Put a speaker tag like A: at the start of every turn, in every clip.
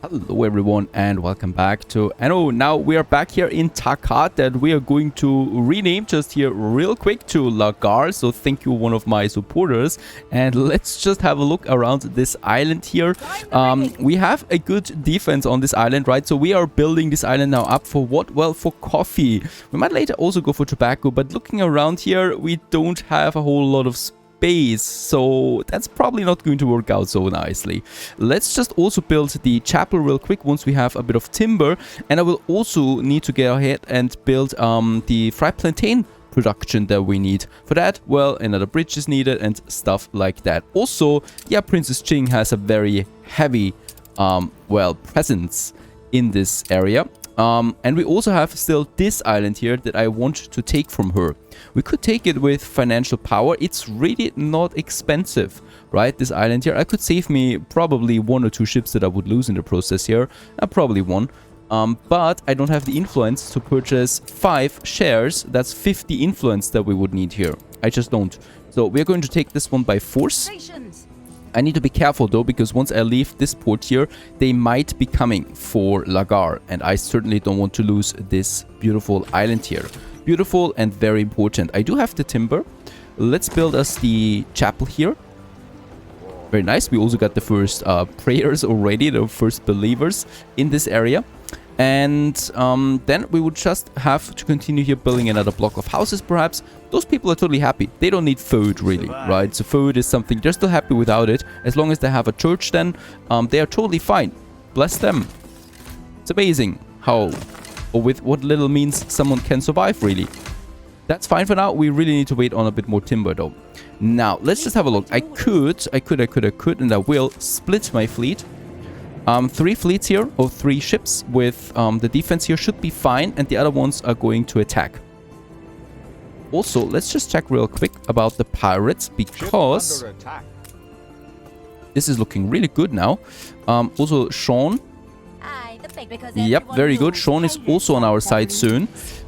A: Hello everyone and welcome back to Anno. Now we are back here in Takat that we are going to rename just here real quick to Lagar. So thank you, one of my supporters, and let's just have a look around this island here. We have a good defense on this island, right? So we are building this island now up for what? Well, for coffee. We might later also go for tobacco, but looking around here, we don't have a whole lot of space. So that's probably not going to work out so nicely. Let's just also build the chapel real quick once we have a bit of timber, and I will also need to get ahead and build the fried plantain production that we need. For that, well, another bridge is needed and stuff like that. Also, yeah, Princess Ching has a very heavy well, presence in this area. And we also have still this island here that I want to take from her. We could take it with financial power. It's really not expensive, right? This island here. I could save me probably 1 or 2 ships that I would lose in the process here. Probably 1. But I don't have the influence to purchase 5 shares. That's 50 influence that we would need here. I just don't. So we're going to take this one by force. I need to be careful though, because once I leave this port here, they might be coming for Lagar, and I certainly don't want to lose this beautiful island here. Beautiful and very important. I do have the timber. Let's build us the chapel here. Very nice. We also got the first prayers already, the first believers in this area. And then we would just have to continue here building another block of houses, perhaps. Those people are totally happy. They don't need food, really, right? So food is something, they're still happy without it. As long as they have a church, then they are totally fine. Bless them. It's amazing how, or with what little means, someone can survive, really. That's fine for now. We really need to wait on a bit more timber, though. Now, let's just have a look. I could, and I will split my fleet. 3 fleets here, or 3 ships with the defense here should be fine, and the other ones are going to attack. Also, let's just check real quick about the pirates, because this is looking really good now. Also, Sean. Yep, very good. Sean is also on our side soon.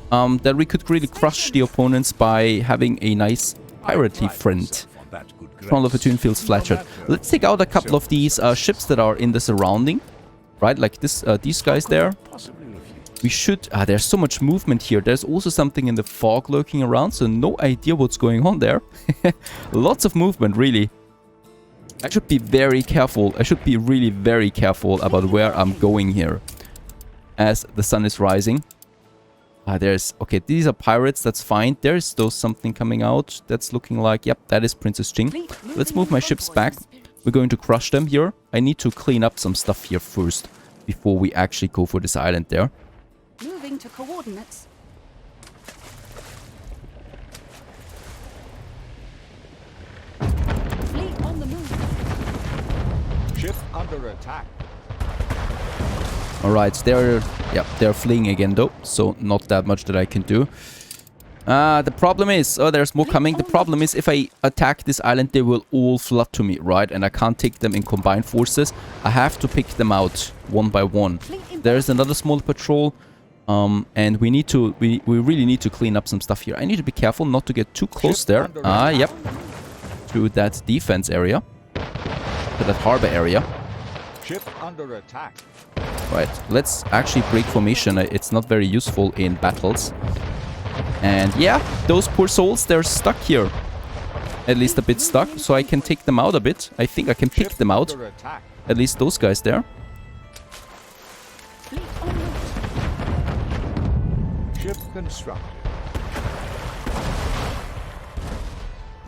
A: That we could really crush the opponents by having a nice piratey friend. Front of a tune feels flattered. Let's take out a couple of these ships that are in the surrounding, right? Like this, these guys there. We should. There's so much movement here. There's also something in the fog lurking around, so no idea what's going on there. Lots of movement, really. I should be very careful. I should be really very careful about where I'm going here, as the sun is rising. There's... Okay, these are pirates, that's fine. There's still something coming out that's looking like... Yep, that is Princess Ching. Let's move my ships back. We're going to crush them here. I need to clean up some stuff here first, before we actually go for this island there.
B: Moving to coordinates. Fleet on the move.
C: Ship under attack.
A: Alright, they're fleeing again though, so not that much that I can do. The problem is, there's more coming. The problem is if I attack this island, they will all flood to me, right? And I can't take them in combined forces. I have to pick them out one by one. There's another small patrol, and we really need to clean up some stuff here. I need to be careful not to get too close there. Yep. To that defense area. To that harbor area.
C: Ship under attack.
A: Right, let's actually break formation. It's not very useful in battles. And yeah, those poor souls, they're stuck here. At least a bit stuck, so I can take them out a bit. I think I can pick them out. At least those guys there.
C: Ship constructed.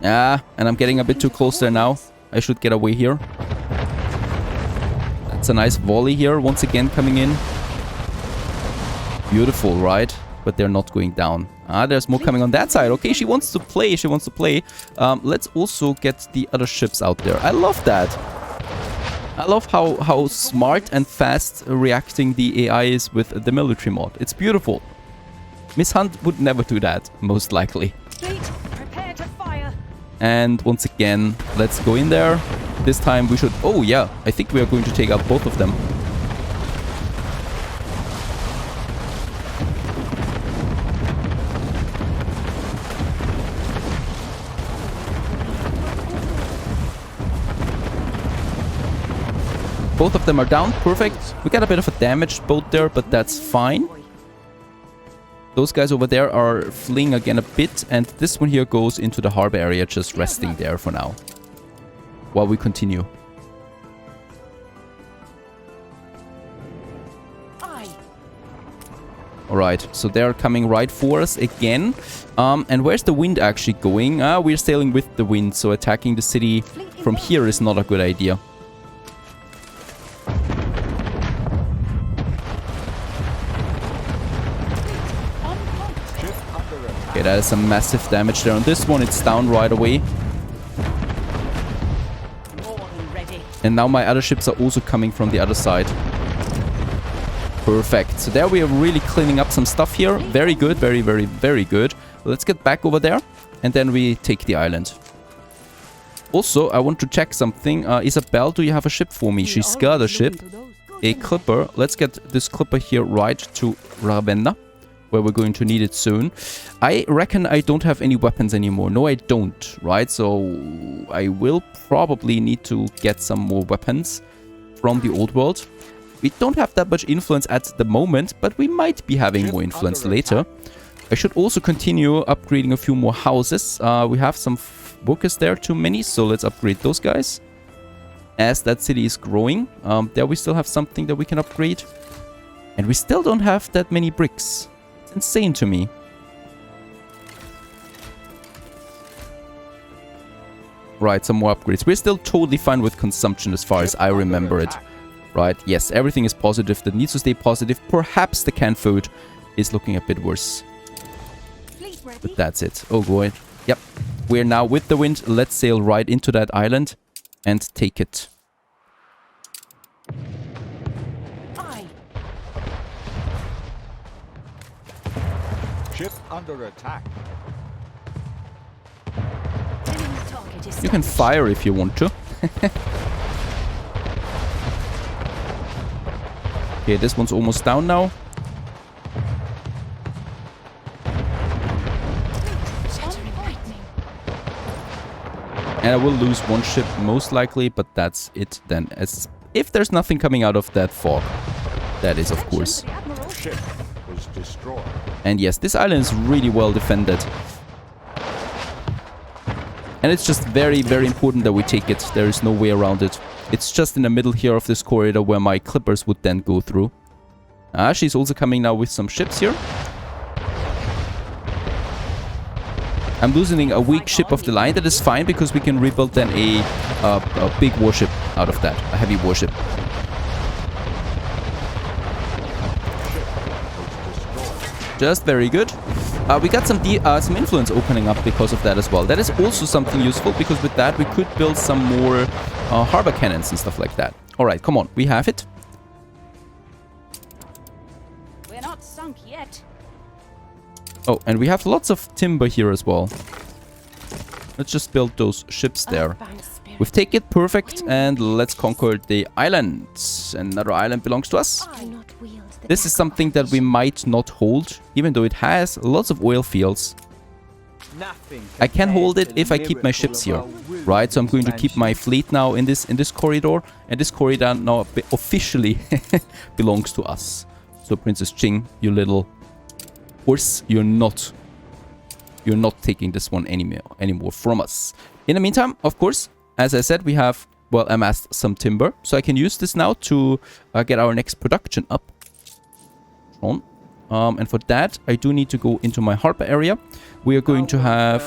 A: Yeah, and I'm getting a bit too close there now. I should get away here. It's a nice volley here, once again coming in. Beautiful, right? But they're not going down. There's more coming on that side. Okay, she wants to play. She wants to play. Let's also get the other ships out there. I love that. I love how smart and fast reacting the AI is with the military mod. It's beautiful. Miss Hunt would never do that, most likely.
B: Fleet, prepare to fire.
A: And once again, let's go in there. This time we should... Oh, yeah. I think we are going to take out both of them. Both of them are down. Perfect. We got a bit of a damaged boat there, but that's fine. Those guys over there are fleeing again a bit, and this one here goes into the harbor area, just resting there for now. While we continue. Alright, so they're coming right for us again. And where's the wind actually going? We're sailing with the wind, so attacking the city from here is not a good idea. Okay, that is some massive damage there on this one. It's down right away. And now my other ships are also coming from the other side. Perfect. So there we are really cleaning up some stuff here. Very good. Very, very, very good. Let's get back over there. And then we take the island. Also, I want to check something. Isabel, do you have a ship for me? She's got a ship. A clipper. Let's get this clipper here right to Ravenna, where we're going to need it soon. I reckon I don't have any weapons anymore. No, I don't. Right? So I will probably need to get some more weapons from the old world. We don't have that much influence at the moment, but we might be having more influence later. I should also continue upgrading a few more houses. We have some workers there, too many, so let's upgrade those guys. As that city is growing, there we still have something that we can upgrade. And we still don't have that many bricks. It's insane to me. Right, some more upgrades. We're still totally fine with consumption as far as I remember it. Right, yes, everything is positive. That needs to stay positive. Perhaps the canned food is looking a bit worse. But that's it. Oh, boy. Yep. We're now with the wind. Let's sail right into that island and take it.
C: Ship under attack.
A: You can fire if you want to. Okay, this one's almost down now. And I will lose one ship most likely, but that's it then. As if there's nothing coming out of that fog. That is, of course.
C: Ship was destroyed.
A: And yes, this island is really well defended. And it's just very, very important that we take it. There is no way around it. It's just in the middle here of this corridor where my clippers would then go through. She's also coming now with some ships here. I'm losing a weak ship of the line. That is fine because we can rebuild then a big warship out of that. A heavy warship. Just very good. We got some influence opening up because of that as well. That is also something useful because with that we could build some more harbor cannons and stuff like that. Alright, come on. We have it.
B: We're not sunk yet.
A: Oh, and we have lots of timber here as well. Let's just build those ships there. We've taken it perfect and let's conquer the island. Another island belongs to us. This is something that we might not hold, even though it has lots of oil fields. I can hold it if I keep my ships here, right? So I'm going to keep my fleet now in this corridor, and this corridor now officially belongs to us. So Princess Ching, you little horse, you're not taking this one anymore from us. In the meantime, of course, as I said, we have amassed some timber, so I can use this now to get our next production up. And for that, I do need to go into my harbor area. We are going to have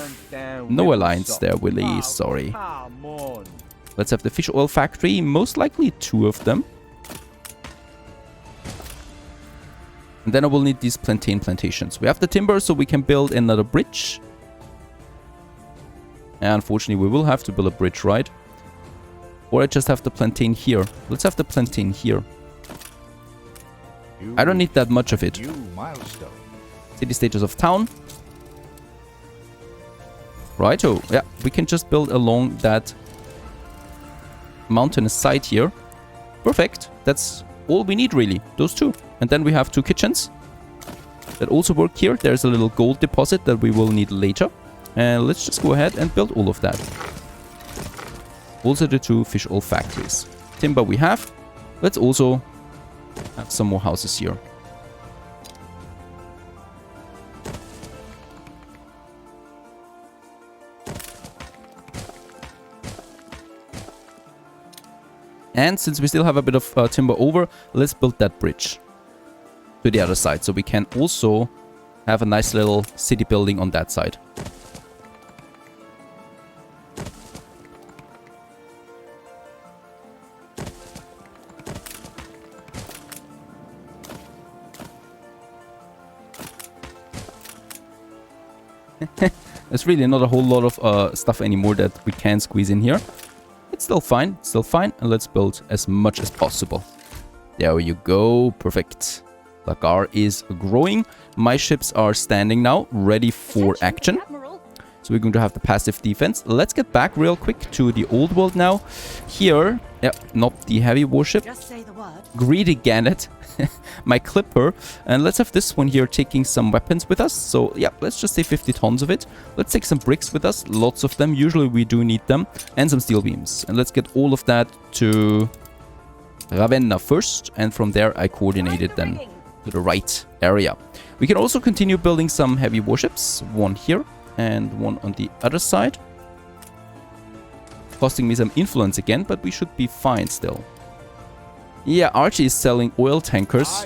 A: no alliance there, Willie. Sorry. Let's have the fish oil factory. Most likely 2 of them. And then I will need these plantain plantations. We have the timber, so we can build another bridge. And unfortunately, we will have to build a bridge, right? Or I just have the plantain here. Let's have the plantain here. I don't need that much of it. City status of town. Righto. Yeah, we can just build along that mountainous side here. Perfect. That's all we need, really. Those 2. And then we have 2 kitchens that also work here. There's a little gold deposit that we will need later. And let's just go ahead and build all of that. Also the 2 fish oil factories. Timber we have. Let's also have some more houses here. And since we still have a bit of timber over, let's build that bridge to the other side. So we can also have a nice little city building on that side. There's really not a whole lot of stuff anymore that we can squeeze in here. It's still fine, and let's build as much as possible. There you go, perfect. Lagar is growing. My ships are standing now, ready for action. So we're going to have the passive defense. Let's get back real quick to the old world now. Here, yeah, not the heavy warship.
B: Just say the word.
A: Greedy Gannet, my clipper. And let's have this one here taking some weapons with us. So yeah, let's just say 50 tons of it. Let's take some bricks with us, lots of them. Usually we do need them. And some steel beams. And let's get all of that to Ravenna first. And from there I coordinated then to the right area. We can also continue building some heavy warships. One here and one on the other side. Costing me some influence again, but we should be fine still. Yeah, Archie is selling oil tankers.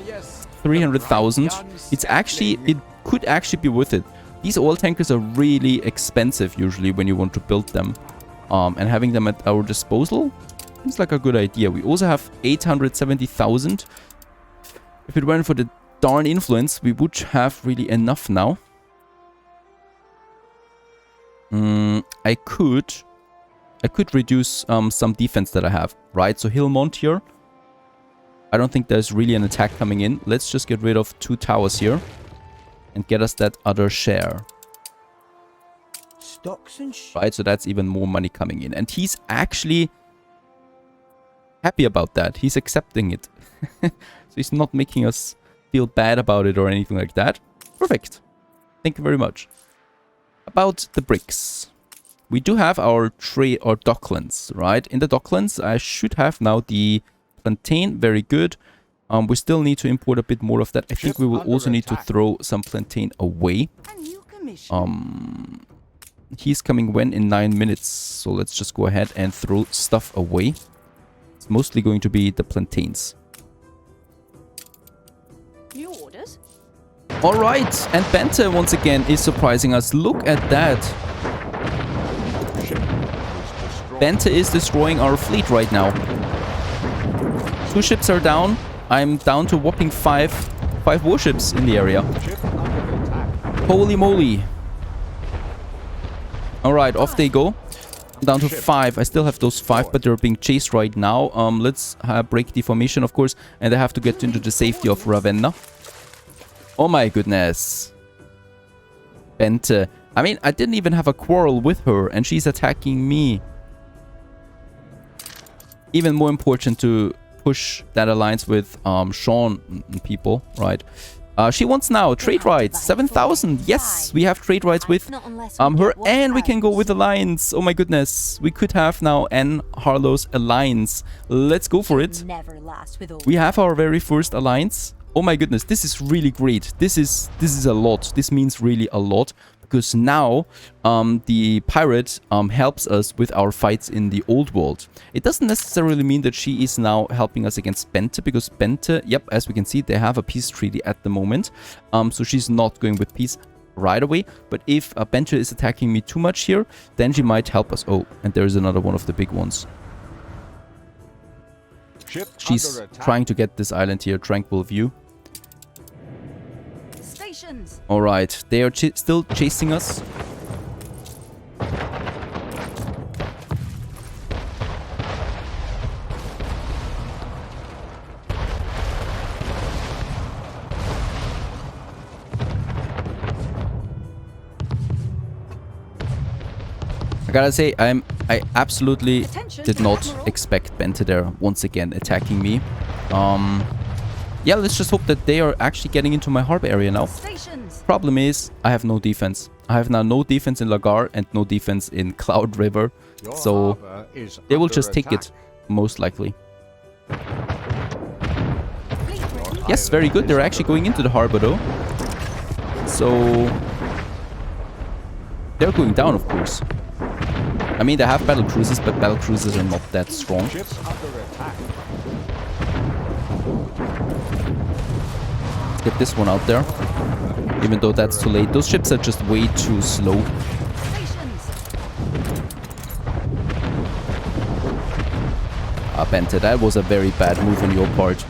A: 300,000. It could actually be worth it. These oil tankers are really expensive usually when you want to build them. And having them at our disposal seems like a good idea. We also have 870,000. If it weren't for the darn influence, we would have really enough now. I could reduce some defense that I have, right? So Hillmont here. I don't think there's really an attack coming in. Let's just get rid of 2 towers here and get us that other share.
D: Stocks and
A: right, so that's even more money coming in. And he's actually happy about that. He's accepting it. So he's not making us feel bad about it or anything like that. Perfect. Thank you very much. About the bricks. We do have our docklands, right? In the docklands, I should have now the plantain. Very good. We still need to import a bit more of that. I think we will also need to throw some plantain away. He's coming when? In 9 minutes. So let's just go ahead and throw stuff away. It's mostly going to be the plantains.
B: New orders?
A: Alright, and Bente once again is surprising us. Look at that. Bente is destroying our fleet right now. 2 ships are down. I'm down to whopping 5 warships in the area. Holy moly. Alright, off they go. I'm down to 5. I still have those 5, but they're being chased right now. Let's break the formation, of course, and I have to get into the safety of Ravenna. Oh my goodness. Bente. I mean, I didn't even have a quarrel with her, and she's attacking me. Even more important to push that alliance with Sean and people, right? She wants now trade rights, 7,000. Yes, we have trade rights with her, and we can go with alliance. Oh my goodness, we could have now Anne Harlow's alliance. Let's go for it. We have our very first alliance. Oh my goodness, this is really great. This is a lot. This means really a lot. Because now the pirate helps us with our fights in the old world. It doesn't necessarily mean that she is now helping us against Bente, because Bente, yep, as we can see, they have a peace treaty at the moment. So she's not going with peace right away. But if Bente is attacking me too much here, then she might help us. Oh, and there's another one of the big ones. She's trying to get this island here, Tranquil View. Alright, they are still chasing us. I gotta say, I absolutely did not expect Bente there once again attacking me. Yeah, let's just hope that they are actually getting into my harbor area now. Problem is, I have no defense. I have now no defense in Lagar and no defense in Cloud River. So they will just take it, most likely. Yes, very good. They're actually going into the harbor though. So they're going down, of course. I mean, they have battle cruisers, but battle cruisers are not that strong.
C: Ships under attack.
A: Let's get this one out there. Even though that's too late. Those ships are just way too slow. Ah, Bente, that was a very bad move on your part.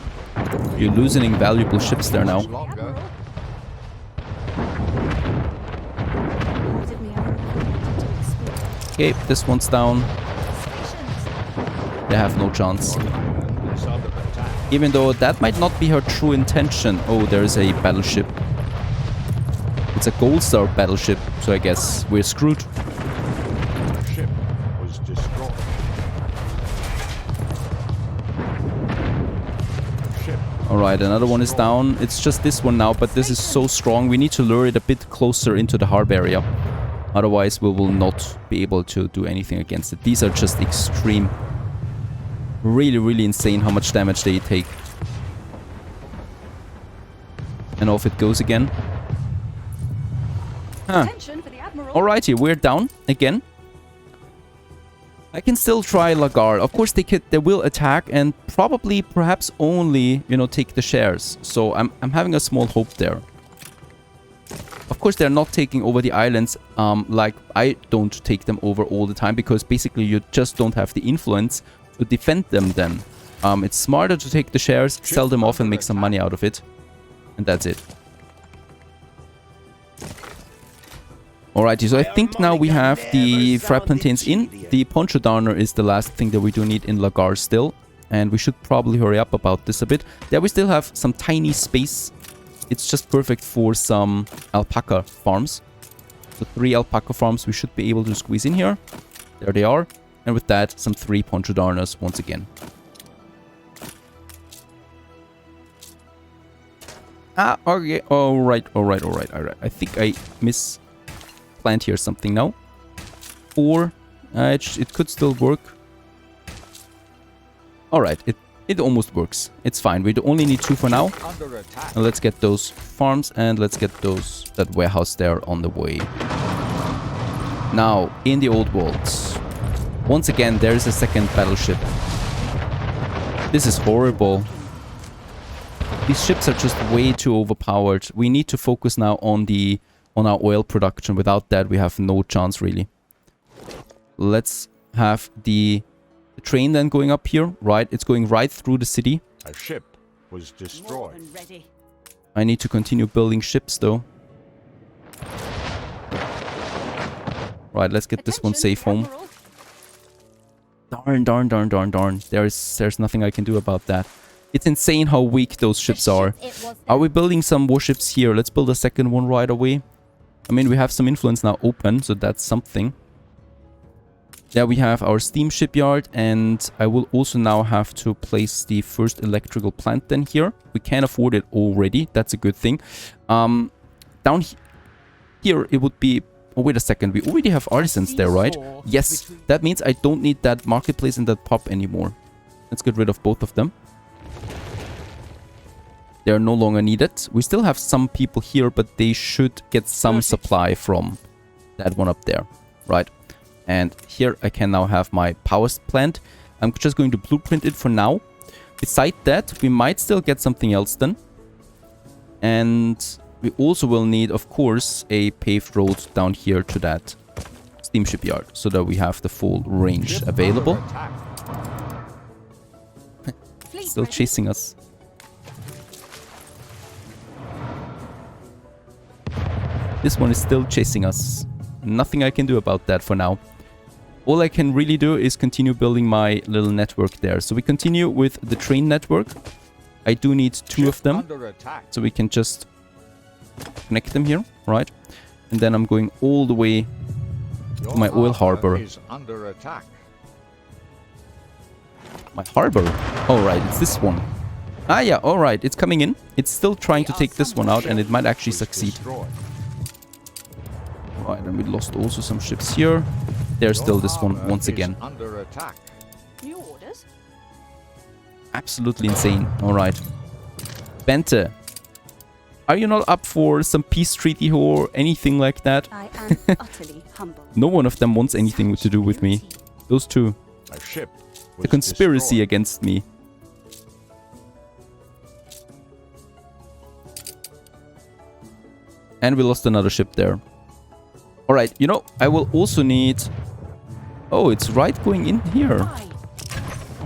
A: You're losing valuable ships there now.
C: Longer.
A: Okay, this one's down. They have no chance.
C: Is under attack.
A: Even though that might not be her true intention. Oh, there's a battleship. It's a gold star battleship, so I guess we're screwed.
C: Ship was destroyed. Ship.
A: Alright, another one is down. It's just this one now, but this is so strong. We need to lure it a bit closer into the harbor area. Otherwise, we will not be able to do anything against it. These are just extreme. Really, really insane how much damage they take. And off it goes again. Huh. Alrighty, we're down again. I can still try Lagar. Of course, they will attack and probably, perhaps only, you know, take the shares. So I'm having a small hope there. Of course, they're not taking over the islands like I don't take them over all the time, because basically you just don't have the influence to defend them then. It's smarter to take the shares, sell them off and make some money out of it. And that's it. Alrighty, so I think now we have the fried plantains in. The poncho downer is the last thing that we do need in Lagar still. And we should probably hurry up about this a bit. There we still have some tiny space. It's just perfect for some alpaca farms. So 3 alpaca farms we should be able to squeeze in here. There they are. And with that, some 3 poncho downers once again. Ah, okay. Alright. I think I misplant here something now. 4. It could still work. Alright, it almost works. It's fine. We only need 2 for now.
C: Under attack.
A: And let's get those farms and let's get that warehouse there on the way. Now, in the old world, once again, there is a second battleship. This is horrible. These ships are just way too overpowered. We need to focus now on our oil production. Without that, we have no chance, really. Let's have the train then going up here. Right, it's going right through the city.
C: A ship was destroyed.
A: I need to continue building ships, though. Right, let's get this one safe home. Darn. There's nothing I can do about that. It's insane how weak those ships are. Are we building some warships here? Let's build a second one right away. I mean, we have some influence now open, so that's something. There we have our steam shipyard, and I will also now have to place the first electrical plant then here. We can afford it already. That's a good thing. Down here, it would be... Oh, wait a second. We already have artisans there, right? Yes. That means I don't need that marketplace and that pub anymore. Let's get rid of both of them. They are no longer needed. We still have some people here, but they should get some supply from that one up there. Right. And here I can now have my power plant. I'm just going to blueprint it for now. Beside that, we might still get something else then. And we also will need, of course, a paved road down here to that steamship yard, so that we have the full range available. Still chasing us. This one is still chasing us. Nothing I can do about that for now. All I can really do is continue building my little network there. So we continue with the train network. I do need 2 of them, so we can just connect them here, right? And then I'm going all the way to my oil harbor. My harbor? Alright, it's this one. Ah yeah, alright, it's coming in. It's still trying to take this one out, and it might actually succeed. Right, and we lost also some ships here. There's still this one once again.
B: New orders?
A: Absolutely insane. Alright. Bente, are you not up for some peace treaty or anything like that?
B: I am utterly humble.
A: No one of them wants anything to do with me. Those two.
C: A ship was
A: The conspiracy
C: destroyed.
A: against me. And we lost another ship there. Alright, you know, I will also need... Oh, it's right going in here.
B: Aye.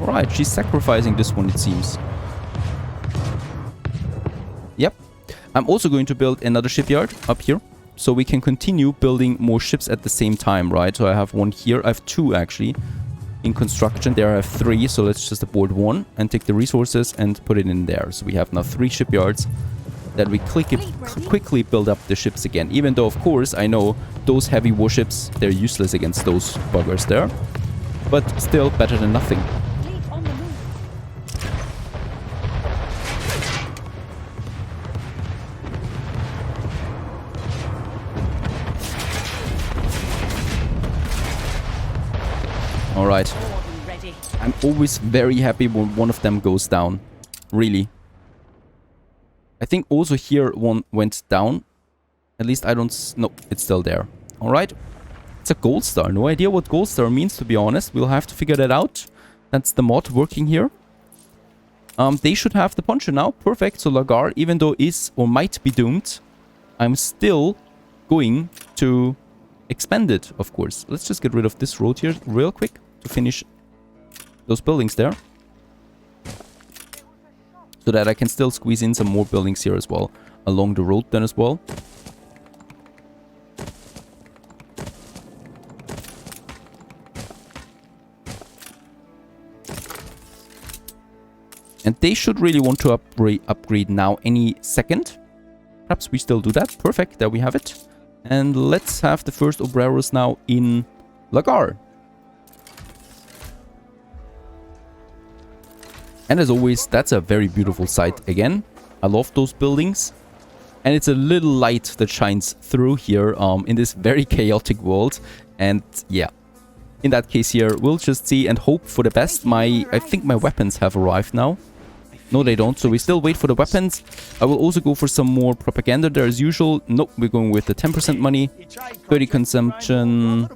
A: Alright, she's sacrificing this one, it seems. Yep. I'm also going to build another shipyard up here. So we can continue building more ships at the same time, right? So I have one here. I have two, actually, in construction. There I have three. So let's just abort one and take the resources and put it in there. So we have now 3 shipyards that we quickly build up the ships again. Even though, of course, I know those heavy warships, they're useless against those buggers there. But still better than nothing.
B: Fleet on the move.
A: Alright.
B: More than ready.
A: I'm always very happy when one of them goes down. Really. I think also here one went down. At least I don't... No, it's still there. Alright. It's a gold star. No idea what gold star means, to be honest. We'll have to figure that out. That's the mod working here. They should have the poncho now. Perfect. So Lagar, even though is or might be doomed, I'm still going to expand it, of course. Let's just get rid of this road here real quick to finish those buildings there. So that I can still squeeze in some more buildings here as well. Along the road then as well. And they should really want to upgrade now any second. Perhaps we still do that. Perfect, there we have it. And let's have the first obreros now in Lagar. And as always, that's a very beautiful sight again. I love those buildings. And it's a little light that shines through here in this very chaotic world. And yeah, in that case here, we'll just see and hope for the best. I think my weapons have arrived now. No, they don't. So we still wait for the weapons. I will also go for some more propaganda there as usual. Nope, we're going with the 10% money, 30 consumption.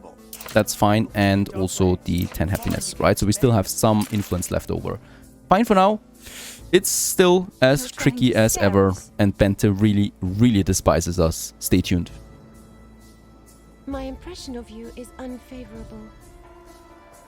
A: That's fine. And also the 10 happiness, right? So we still have some influence left over. Fine for now. It's still as tricky as ever. And Bente really, really despises us. Stay tuned.
D: My impression of you is unfavorable.